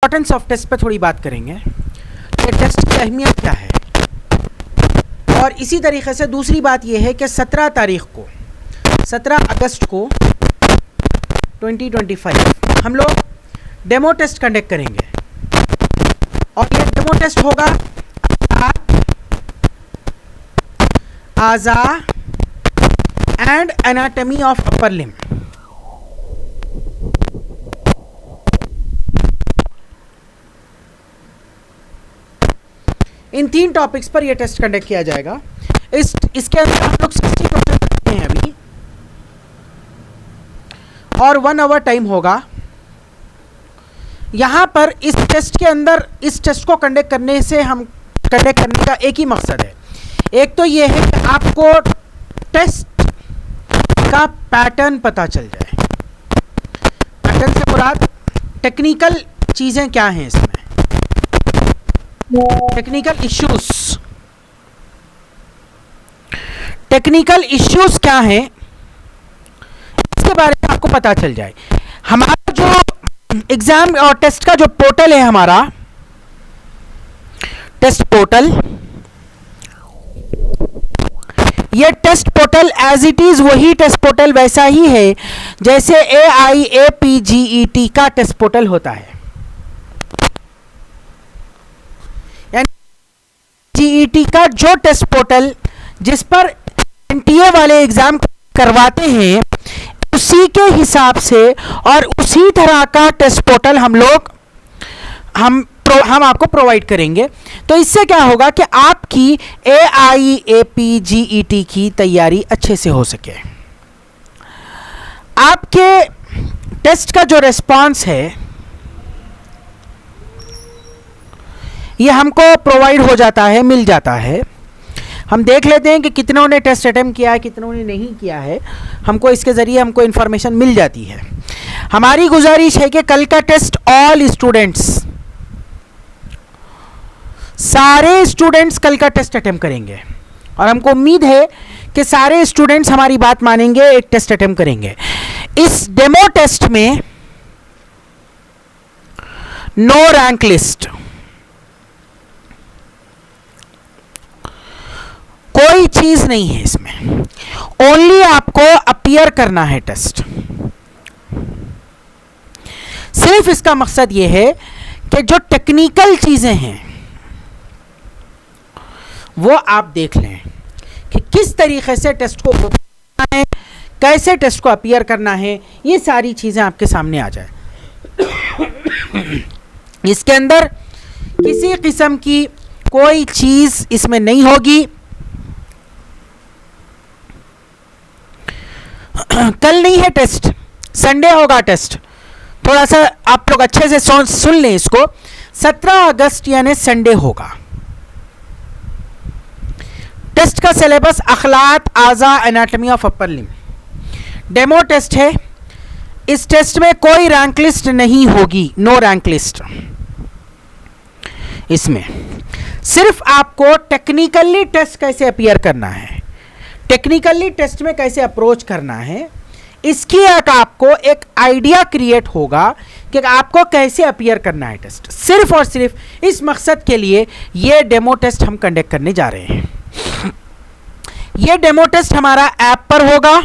Importance of test पे थोड़ी बात करेंगे कि टेस्ट की अहमियत क्या है। और इसी तरीके से दूसरी बात यह है कि 17 अगस्त को 2025 हम लोग डेमो टेस्ट कंडक्ट करेंगे और ये डेमो टेस्ट होगा आजा and anatomy of upper limb. In 3 topics पर यह टेस्ट कंडक्ट किया जाएगा। इसके अंदर हम लोग 60 क्वेश्चन रखते हैं अभी और 1 आवर टाइम होगा। यहाँ पर इस टेस्ट के अंदर इस टेस्ट को कंडक्ट करने का एक ही मकसद है। एक तो ये है कि आपको टेस्ट का पैटर्न पता चल जाए। पैटर्न से मुराद टेक्निकल चीज़ें क्या हैं इसमें, टेक्निकल इश्यूज क्या हैं, इसके बारे में आपको पता चल जाए। हमारा जो एग्जाम और टेस्ट का जो पोर्टल है, हमारा टेस्ट पोर्टल, ये test portal as it is वही टेस्ट पोर्टल वैसा ही है जैसे AIAPGET का टेस्ट पोर्टल होता है। GET का जो टेस्ट पोर्टल जिस पर NTA वाले एग्जाम करवाते हैं, उसी के हिसाब से और उसी तरह का टेस्ट पोर्टल हम आपको प्रोवाइड करेंगे। तो इससे क्या होगा कि आपकी AIAPGET की तैयारी अच्छे से हो सके। आपके टेस्ट का जो रिस्पांस है ये हमको प्रोवाइड हो जाता है, मिल जाता है। हम देख लेते हैं कि कितनों ने टेस्ट अटेम्प्ट किया है, कितनों ने नहीं किया है। हमको इसके ज़रिए हमको इन्फॉर्मेशन मिल जाती है। हमारी गुजारिश है कि कल का टेस्ट ऑल स्टूडेंट्स, सारे स्टूडेंट्स कल का टेस्ट अटेम्प्ट करेंगे और हमको उम्मीद है कि सारे स्टूडेंट्स हमारी बात मानेंगे, एक टेस्ट अटेम्प्ट करेंगे। इस डेमो टेस्ट में नो रैंक लिस्ट, कोई चीज नहीं है इसमें, ओनली आपको अपीयर करना है टेस्ट। सिर्फ इसका मकसद यह है कि जो टेक्निकल चीजें हैं वो आप देख लें कि किस तरीके से टेस्ट को करना है, कैसे टेस्ट को अपीयर करना है, ये सारी चीजें आपके सामने आ जाए। इसके अंदर किसी किस्म की कोई चीज इसमें नहीं होगी। कल नहीं है टेस्ट, संडे होगा टेस्ट। थोड़ा सा आप लोग अच्छे से सुन लें इसको। 17 अगस्त यानी संडे होगा। टेस्ट का सिलेबस अखलात, आजा, anatomy of upper limb, demo test है। इस टेस्ट में कोई रैंक लिस्ट नहीं होगी, नो रैंक लिस्ट। इसमें सिर्फ आपको टेक्निकली टेस्ट कैसे अपीयर करना है, टेक्निकली टेस्ट में कैसे अप्रोच करना है, इसकी आपको एक आइडिया क्रिएट होगा कि आपको कैसे अपीयर करना है टेस्ट। सिर्फ और सिर्फ इस मकसद के लिए ये डेमो टेस्ट हम कंडक्ट करने जा रहे हैं। ये डेमो टेस्ट हमारा ऐप पर होगा,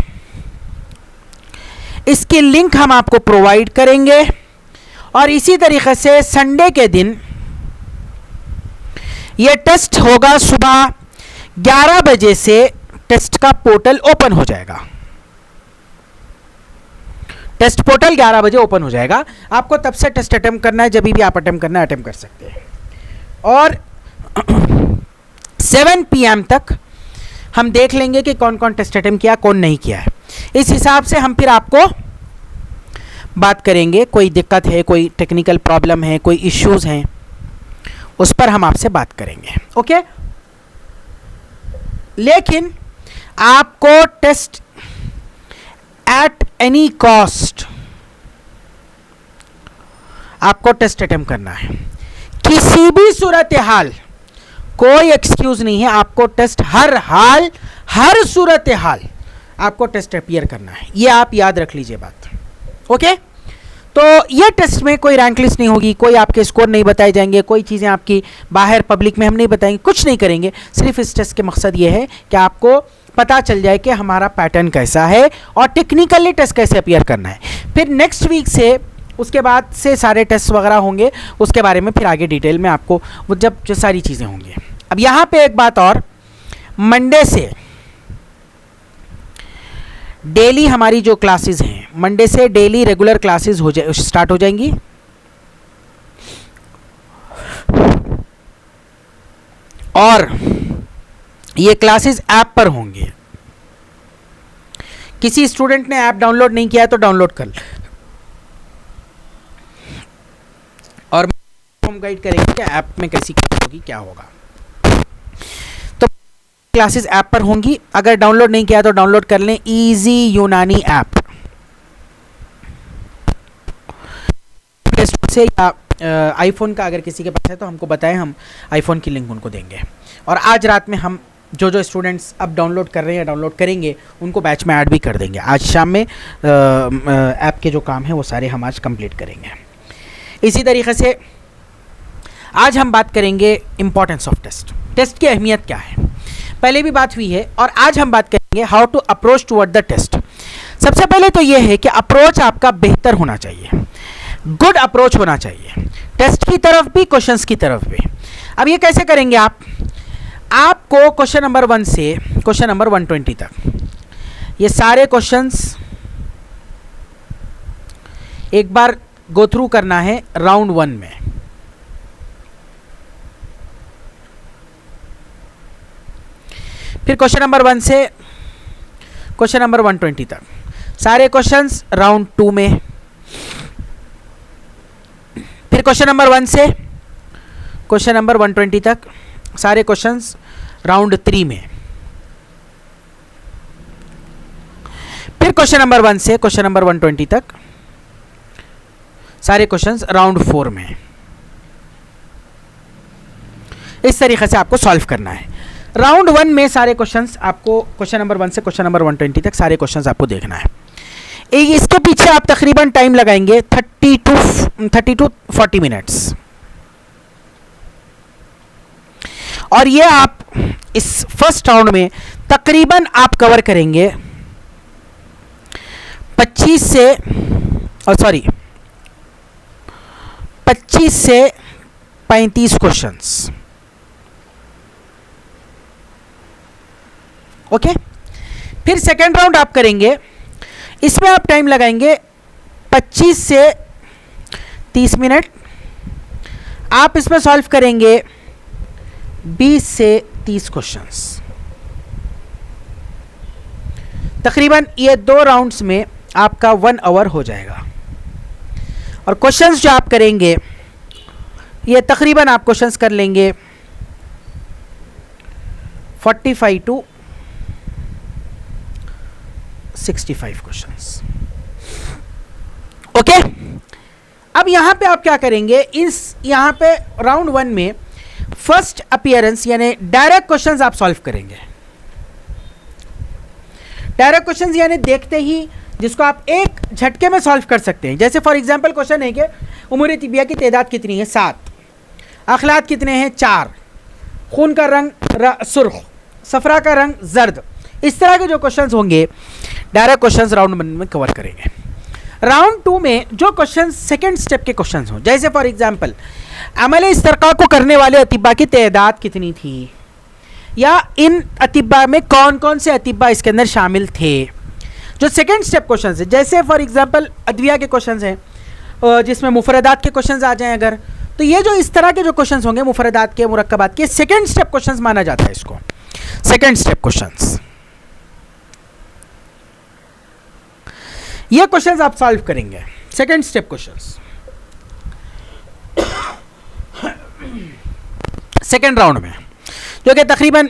इसकी लिंक हम आपको प्रोवाइड करेंगे और इसी तरीके से संडे के दिन ये टेस्ट होगा। सुबह 11 बजे से टेस्ट का पोर्टल ओपन हो जाएगा। टेस्ट पोर्टल 11 बजे ओपन हो जाएगा। आपको तब से टेस्ट अटेम्प्ट करना है, जब भी आप अटेम्प्ट करना है अटेम्प्ट कर सकते हैं। और 7 PM तक हम देख लेंगे कि कौन कौन टेस्ट अटेम्प्ट किया, कौन नहीं किया है। इस हिसाब से हम फिर आपको बात करेंगे। कोई दिक्कत है, कोई टेक्निकल प्रॉब्लम है, कोई इश्यूज हैं, उस पर हम आपसे बात करेंगे। ओके। लेकिन आपको टेस्ट एट एनी कॉस्ट आपको टेस्ट अटेम्प्ट करना है। किसी भी सूरत हाल, कोई एक्सक्यूज नहीं है। आपको टेस्ट हर हाल, हर सूरत हाल आपको टेस्ट अपीयर करना है। ये आप याद रख लीजिए बात। ओके। तो ये टेस्ट में कोई रैंक लिस्ट नहीं होगी, कोई आपके स्कोर नहीं बताए जाएंगे, कोई चीज़ें आपकी बाहर पब्लिक में हम नहीं बताएंगे, कुछ नहीं करेंगे। सिर्फ इस टेस्ट के मकसद ये है कि आपको पता चल जाए कि हमारा पैटर्न कैसा है और टेक्निकली टेस्ट कैसे अपीयर करना है। फिर नेक्स्ट वीक से उसके बाद से सारे टेस्ट वगैरह होंगे, उसके बारे में फिर आगे डिटेल में आपको वो जब जो सारी चीज़ें होंगी। अब यहाँ पे एक बात और, मंडे से डेली हमारी जो क्लासेस हैं, मंडे से डेली रेगुलर क्लासेस स्टार्ट हो जाएंगी। और ये क्लासेस ऐप पर होंगे। किसी स्टूडेंट ने ऐप डाउनलोड नहीं किया है तो डाउनलोड कर, और हम गाइड करेंगे कि ऐप में कैसी होगी, क्या होगा। तो क्लासेस ऐप पर होंगी, अगर डाउनलोड नहीं किया तो डाउनलोड कर लें इजी यूनानी ऐप से, या आईफोन का अगर किसी के पास है तो हमको बताएं, हम आईफोन की लिंक उनको देंगे। और आज रात में हम जो स्टूडेंट्स अब डाउनलोड कर रहे हैं या डाउनलोड करेंगे उनको बैच में ऐड भी कर देंगे। आज शाम में ऐप के जो काम है वो सारे हम आज कंप्लीट करेंगे। इसी तरीके से आज हम बात करेंगे इम्पोर्टेंस ऑफ टेस्ट, टेस्ट की अहमियत क्या है। पहले भी बात हुई है और आज हम बात करेंगे how to approach toward the test. सबसे पहले तो ये है कि अप्रोच आपका बेहतर होना चाहिए, गुड अप्रोच होना चाहिए, टेस्ट की तरफ भी क्वेश्चंस की तरफ भी। अब ये कैसे करेंगे आपको क्वेश्चन नंबर 1 से क्वेश्चन नंबर 120 तक ये सारे क्वेश्चंस एक बार गो थ्रू करना है राउंड 1 में। फिर क्वेश्चन नंबर 1 से क्वेश्चन नंबर 120 तक सारे क्वेश्चंस राउंड 2 में। फिर क्वेश्चन नंबर 1 से क्वेश्चन नंबर 120 तक सारे क्वेश्चंस राउंड 3 में। फिर क्वेश्चन नंबर 1 से क्वेश्चन नंबर 120 तक सारे क्वेश्चंस राउंड 4 में। इस तरीके से आपको सॉल्व करना है। राउंड 1 में सारे क्वेश्चंस आपको, क्वेश्चन नंबर 1 से क्वेश्चन नंबर 120 तक सारे क्वेश्चंस आपको देखना है। इसके पीछे आप तकरीबन टाइम लगाएंगे 30 to 40 मिनट्स। और ये आप इस फर्स्ट राउंड में तकरीबन आप कवर करेंगे 25 से 35 क्वेश्चंस। ओके। फिर सेकेंड राउंड आप करेंगे, इसमें आप टाइम लगाएंगे 25 से 30 मिनट। आप इसमें सॉल्व करेंगे 20 से 30 क्वेश्चंस। तकरीबन ये 2 राउंड्स में आपका 1 आवर हो जाएगा। और क्वेश्चंस जो आप करेंगे ये तकरीबन आप क्वेश्चंस कर लेंगे 45 to 65 क्वेश्चंस। ओके। अब यहां पे आप क्या करेंगे, यहां पे राउंड 1 में फर्स्ट अपीयरेंस यानी डायरेक्ट क्वेश्चंस आप सॉल्व करेंगे। डायरेक्ट क्वेश्चंस यानी देखते ही जिसको आप एक झटके में सॉल्व कर सकते हैं। जैसे फॉर एग्जांपल क्वेश्चन है कि उमूर तिबिया की तादाद कितनी है, 7, अखलात कितने हैं, 4, खून का रंग सुर्ख, सफरा का रंग जर्द। इस तरह के जो क्वेश्चंस होंगे डायरेक्ट क्वेश्चंस राउंड 1 में कवर करेंगे। राउंड 2 में जो क्वेश्चंस सेकंड स्टेप के क्वेश्चंस हों, जैसे फॉर एग्जांपल अमल इस्तरका को करने वाले अतिब्बा की तादाद कितनी थी, या इन अतिब्बा में कौन कौन से अतिब्बा इसके अंदर शामिल थे, जो सेकंड स्टेप क्वेश्चंस है। जैसे फॉर एग्जांपल अदविया के क्वेश्चंस हैं जिसमें मुफरदात के क्वेश्चंस आ जाएं अगर, तो ये जो इस तरह के जो क्वेश्चंस होंगे मुफरदात के, मुरक्कबात के, सेकंड स्टेप क्वेश्चंस माना जाता है इसको, सेकंड स्टेप क्वेश्चंस। ये क्वेश्चंस आप सॉल्व करेंगे second step questions second round में, जो कि तकरीबन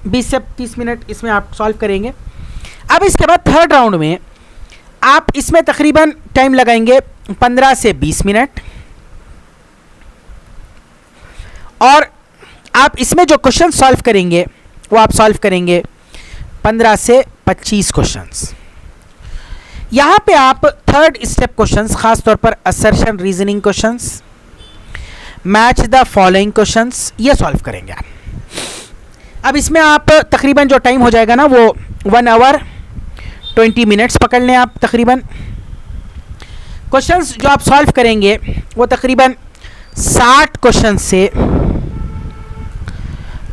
20 से 30 मिनट इसमें आप सॉल्व करेंगे। अब इसके बाद थर्ड राउंड में आप इसमें तकरीबन टाइम लगाएंगे 15 से 20 मिनट। और आप इसमें जो क्वेश्चन सॉल्व करेंगे वो आप सॉल्व करेंगे 15 से 25 क्वेश्चंस। यहां पे आप थर्ड स्टेप क्वेश्चंस, खास तौर पर assertion reasoning questions, match the following questions, ये सॉल्व करेंगे आप। अब इसमें आप तकरीबन जो टाइम हो जाएगा ना वो 1 आवर 20 मिनट्स पकड़ लें आप तकरीबन। क्वेश्चंस जो आप सॉल्व करेंगे वो तकरीबन 60 क्वेश्चन से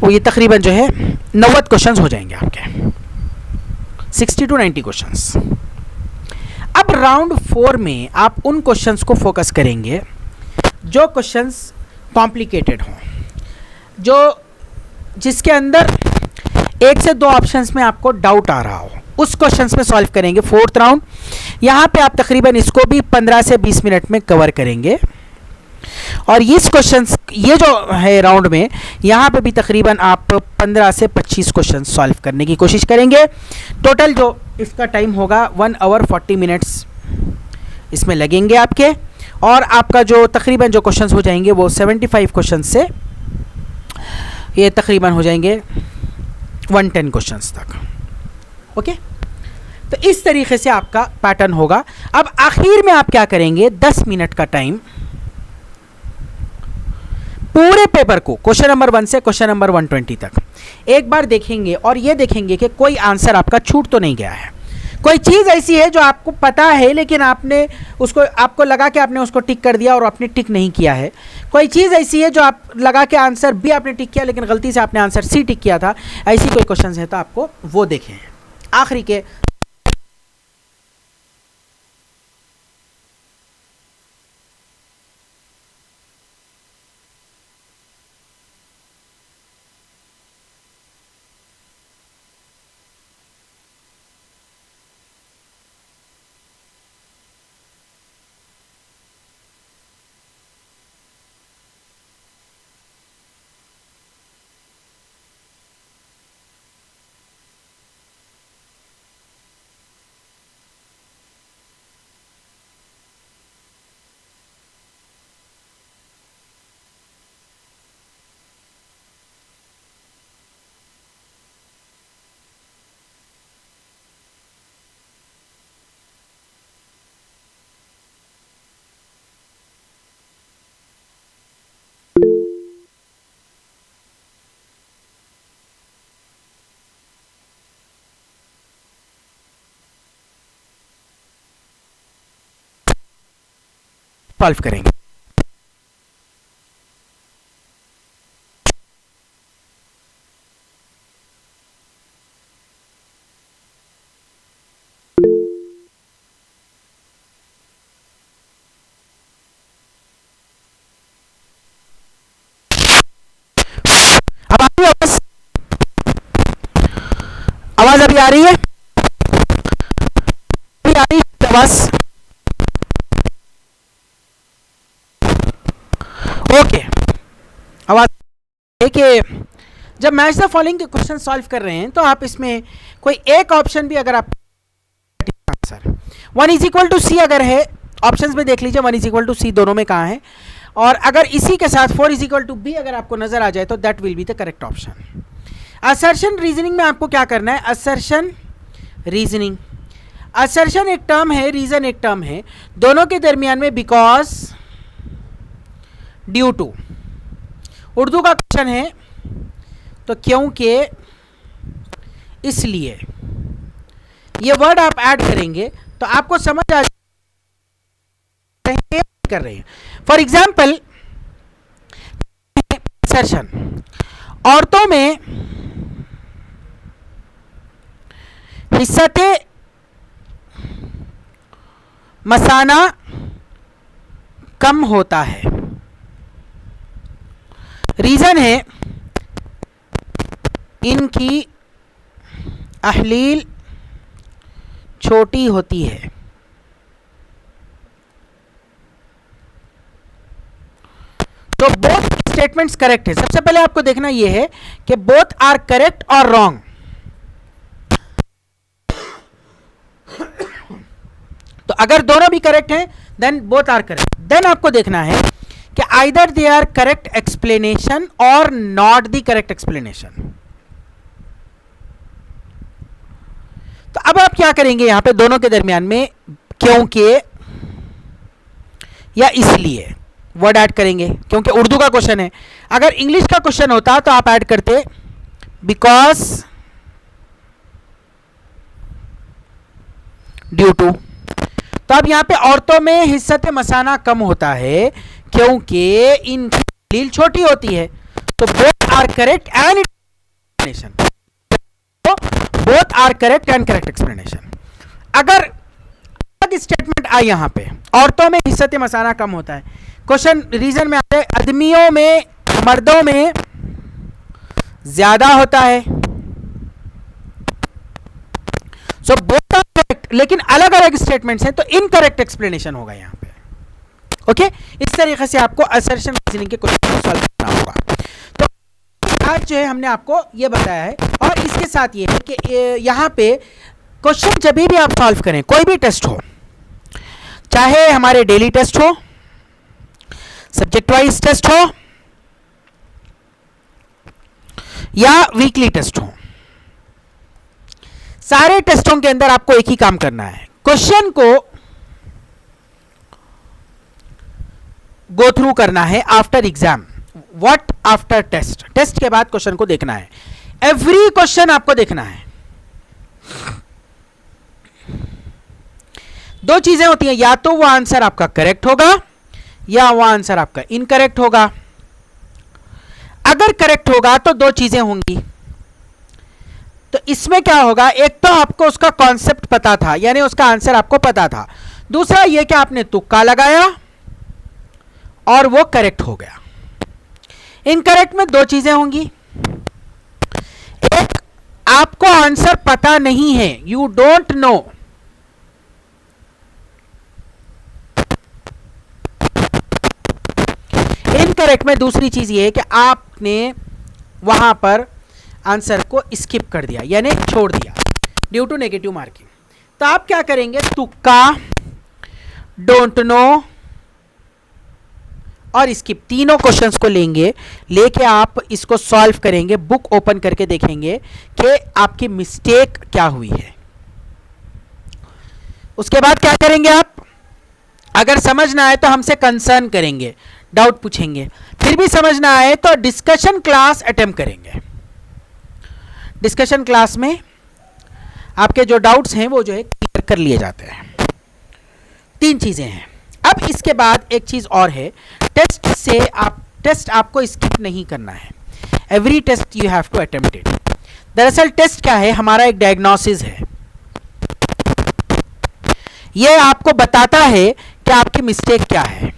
वो ये तकरीबन जो है 90 क्वेश्चंस हो जाएंगे आपके, 60 to 90 क्वेश्चंस। अब राउंड 4 में आप उन क्वेश्चंस को फोकस करेंगे जो क्वेश्चंस कॉम्प्लिकेटेड हों, जो जिसके अंदर 1 से 2 ऑप्शंस में आपको डाउट आ रहा हो, उस क्वेश्चंस में सॉल्व करेंगे फोर्थ राउंड। यहाँ पे आप तकरीबन इसको भी 15 से 20 मिनट में कवर करेंगे। और इस क्वेश्चंस ये जो है राउंड में, यहाँ पे भी तकरीबन आप 15 से 25 क्वेश्चन सॉल्व करने की कोशिश करेंगे। टोटल जो इसका टाइम होगा 1 आवर 40 मिनट्स इसमें लगेंगे आपके। और आपका जो तकरीबन जो क्वेश्चंस हो जाएंगे वो 75 क्वेश्चन से ये तकरीबन हो जाएंगे 110 क्वेश्चंस तक। ओके, तो इस तरीके से आपका पैटर्न होगा। अब आखिर में आप क्या करेंगे, 10 मिनट का टाइम पूरे पेपर को क्वेश्चन नंबर 1 से क्वेश्चन नंबर 120 तक एक बार देखेंगे और ये देखेंगे कि कोई आंसर आपका छूट तो नहीं गया है। कोई चीज़ ऐसी है जो आपको पता है लेकिन आपने उसको, आपको लगा कि आपने उसको टिक कर दिया और आपने टिक नहीं किया है। कोई चीज़ ऐसी है जो आप लगा के आंसर बी आपने टिक किया लेकिन गलती से आपने आंसर सी टिक किया था। ऐसी कोई क्वेश्चन है तो आपको वो देखें। आखिरी के सॉल्व करेंगे। अब आ रही है आवाज? आवाज अभी आ रही है? अभी आ रही है आवाज? ओके, आवाज। देखिए, जब मैच द फॉलोइंग के क्वेश्चन सॉल्व कर रहे हैं तो आप इसमें कोई एक ऑप्शन भी अगर आप आंसर 1 इज इक्वल टू सी अगर है, ऑप्शंस में देख लीजिए 1 इज इक्वल टू सी दोनों में कहाँ है। और अगर इसी के साथ 4 इज इक्वल टू बी अगर आपको नजर आ जाए तो that will be the correct option. Assertion reasoning में आपको क्या करना है, असर्शन रीजनिंग, असर्शन एक टर्म है, रीजन एक टर्म है, दोनों के दरमियान में बिकॉज, ड्यू टू, उर्दू का क्वेश्चन है तो क्योंकि, इसलिए, ये वर्ड आप ऐड करेंगे तो आपको समझ आ जाएगा कर रहे हैं। फॉर एग्जाम्पल असर्शन, औरतों में हिस्सते मसाना कम होता है। रीजन है इनकी अहलील छोटी होती है। तो बोथ स्टेटमेंट्स करेक्ट है। सबसे पहले आपको देखना यह है कि बोथ आर करेक्ट और रॉन्ग। तो अगर दोनों भी करेक्ट हैं then both are correct. Then आपको देखना है कि either they are correct explanation और नॉट द करेक्ट एक्सप्लेनेशन। तो अब आप क्या करेंगे यहां पे दोनों के दरमियान में क्योंकि या इसलिए वर्ड ऐड करेंगे, क्योंकि उर्दू का क्वेश्चन है। अगर इंग्लिश का क्वेश्चन होता तो आप ऐड करते बिकॉज, ड्यू टू। तो अब यहां पे औरतों में हिस्सत मसाना कम होता है क्योंकि इनकी दलील छोटी होती है। तो both are correct and explanation, both are correct and correct explanation. अगर अलग स्टेटमेंट आई यहां पे, औरतों में हिस्सत मसाना कम होता है, क्वेश्चन रीजन में आते हैं आदमियों में मर्दों में ज्यादा होता है। सो बोथ आर करेक्ट, लेकिन अलग अलग स्टेटमेंट्स हैं तो इनकरेक्ट एक्सप्लेनेशन होगा यहां पे। ओके, इस तरीके से आपको असर्शन रीजनिंग के क्वेश्चन को सॉल्व करना होगा। तो आज जो है हमने आपको ये बताया है, और इसके साथ ये है कि यहां पे क्वेश्चन जब भी आप सॉल्व करें, कोई भी टेस्ट हो, चाहे हमारे डेली टेस्ट हो, सब्जेक्ट वाइज टेस्ट हो या वीकली टेस्ट हो, सारे टेस्टों के अंदर आपको एक ही काम करना है, क्वेश्चन को गो थ्रू करना है after exam. What after test, test के बाद क्वेश्चन को देखना है, एवरी क्वेश्चन आपको देखना है। दो चीजें होती हैं, या तो वो आंसर आपका करेक्ट होगा या वो आंसर आपका इनकरेक्ट होगा। अगर करेक्ट होगा तो दो चीजें होंगी। तो इसमें क्या होगा, एक तो आपको उसका कॉन्सेप्ट पता था, यानी उसका आंसर आपको पता था। दूसरा यह कि आपने तुक्का लगाया और वो करेक्ट हो गया। इनकरेक्ट में दो चीजें होंगी, एक आपको आंसर पता नहीं है, यू डोंट नो, इनकरेक्ट में दूसरी चीज ये है कि आपने वहां पर आंसर को स्किप कर दिया, यानी छोड़ दिया ड्यू टू नेगेटिव मार्किंग। तो आप क्या करेंगे, तुक्का, डोंट नो और स्किप, तीनों क्वेश्चंस को लेंगे, लेके आप इसको सॉल्व करेंगे, बुक ओपन करके देखेंगे कि आपकी मिस्टेक क्या हुई है। उसके बाद क्या करेंगे आप, अगर समझ ना आए तो हमसे कंसर्न करेंगे, डाउट पूछेंगे, फिर भी समझ ना आए तो डिस्कशन क्लास अटेम्प्ट करेंगे। डिस्कशन क्लास में आपके जो डाउट्स हैं वो जो है क्लियर कर लिए जाते हैं। तीन चीजें हैं। अब इसके बाद एक चीज और है, टेस्ट आपको स्किप नहीं करना है, every test you have to attempt it. दरअसल टेस्ट क्या है, हमारा एक डायग्नोसिस है, यह आपको बताता है कि आपकी मिस्टेक क्या है,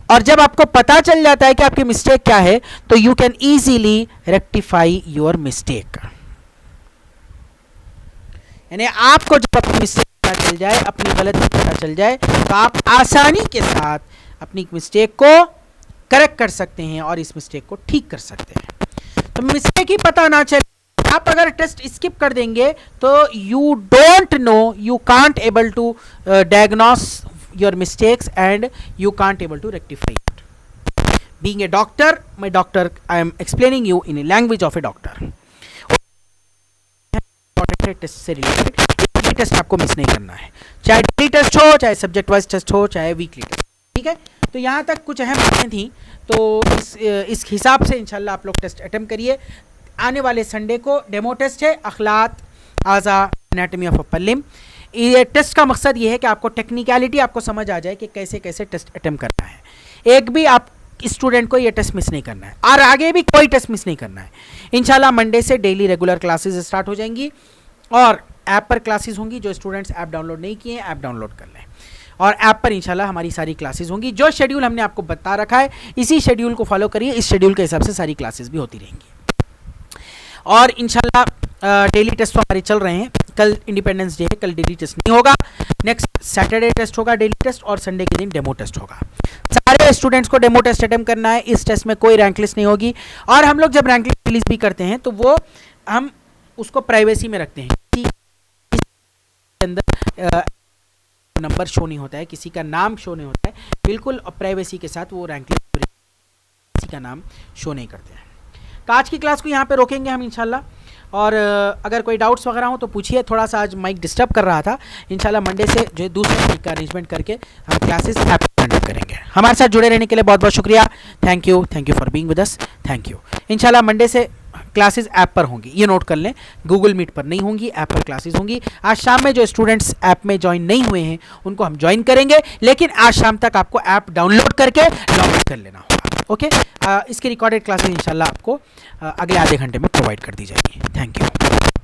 और जब आपको पता चल जाता है कि आपकी मिस्टेक क्या है तो you can easily rectify your mistake. यानी आपको जब अपनी मिस्टेक पता चल जाए, अपनी गलती पता चल जाए, तो आप आसानी के साथ अपनी मिस्टेक को करेक्ट कर सकते हैं और इस मिस्टेक को ठीक कर सकते हैं। तो मिस्टेक ही पता ना चले, आप अगर टेस्ट स्किप कर देंगे तो you don't know, you can't able to diagnose your mistakes and you can't able to rectify it. Being a doctor, my doctor, I am explaining you in a language of a doctor. Test से related ये test आपको miss नहीं करना है, चाहे daily test हो, चाहे subject wise test हो, चाहे वीकली टेस्ट। ठीक है, तो यहाँ तक कुछ अहम बातें थी। तो इस हिसाब से इंशाल्लाह आप लोग टेस्ट अटेम्प्ट करिए। आने वाले संडे को डेमो टेस्ट है, अखलात, आज़ा, एनाटॉमी ऑफ अपर लिम्ब। ये टेस्ट का मकसद ये है कि आपको टेक्निकलिटी आपको समझ आ जाए कि कैसे कैसे टेस्ट अटेम्प्ट करना है। एक भी आप स्टूडेंट को ये टेस्ट मिस नहीं करना है और आगे भी कोई टेस्ट मिस नहीं करना है। इंशाल्लाह मंडे से डेली रेगुलर क्लासेस स्टार्ट हो जाएंगी और ऐप पर क्लासेस होंगी। जो स्टूडेंट्स ऐप डाउनलोड नहीं किए हैं, ऐप डाउनलोड कर लें और ऐप पर इंशाल्लाह हमारी सारी क्लासेस होंगी। जो शेड्यूल हमने आपको बता रखा है इसी शेड्यूल को फॉलो करिए, इस शेड्यूल के हिसाब से सारी क्लासेस भी होती रहेंगी। और इंशाल्लाह डेली टेस्ट तो हमारे चल रहे हैं। कल इंडिपेंडेंस डे है, कल डेली टेस्ट नहीं होगा, नेक्स्ट सैटरडे टेस्ट होगा डेली टेस्ट, और संडे के दिन डेमो टेस्ट होगा। सारे स्टूडेंट्स को डेमो टेस्ट अटेम्प्ट करना है। इस टेस्ट में कोई रैंक लिस्ट नहीं होगी, और हम लोग जब रैंक लिस्ट रिलीज भी करते हैं तो वो हम उसको प्राइवेसी में रखते हैं, किसी अंदर नंबर शो नहीं होता है, किसी का नाम शो नहीं होता है, बिल्कुल प्राइवेसी के साथ वो रैंक लिस्ट किसी का नाम शो नहीं करते हैं। तो आज की क्लास को यहाँ पे रोकेंगे हम इंशाल्लाह। और अगर कोई डाउट्स वगैरह हो तो पूछिए। थोड़ा सा आज माइक डिस्टर्ब कर रहा था। इंशाल्लाह मंडे से जो है दूसरे माइक का अरेंजमेंट करके हम क्लासेस ऐप कंडक्ट करेंगे। हमारे साथ जुड़े रहने के लिए बहुत बहुत शुक्रिया। Thank you for being with us. Thank you. इंशाल्लाह मंडे से क्लासेस ऐप पर होंगी, ये नोट कर लें। गूगल मीट पर नहीं होंगी, ऐप पर क्लासेस होंगी। आज शाम में जो स्टूडेंट्स ऐप में ज्वाइन नहीं हुए हैं उनको हम ज्वाइन करेंगे, लेकिन आज शाम तक आपको ऐप डाउनलोड करके लॉग कर लेना होगा। ओके, इसकी रिकॉर्डेड क्लासेस इंशाल्लाह आपको अगले आधे घंटे में प्रोवाइड कर दी जाएगी। Thank you.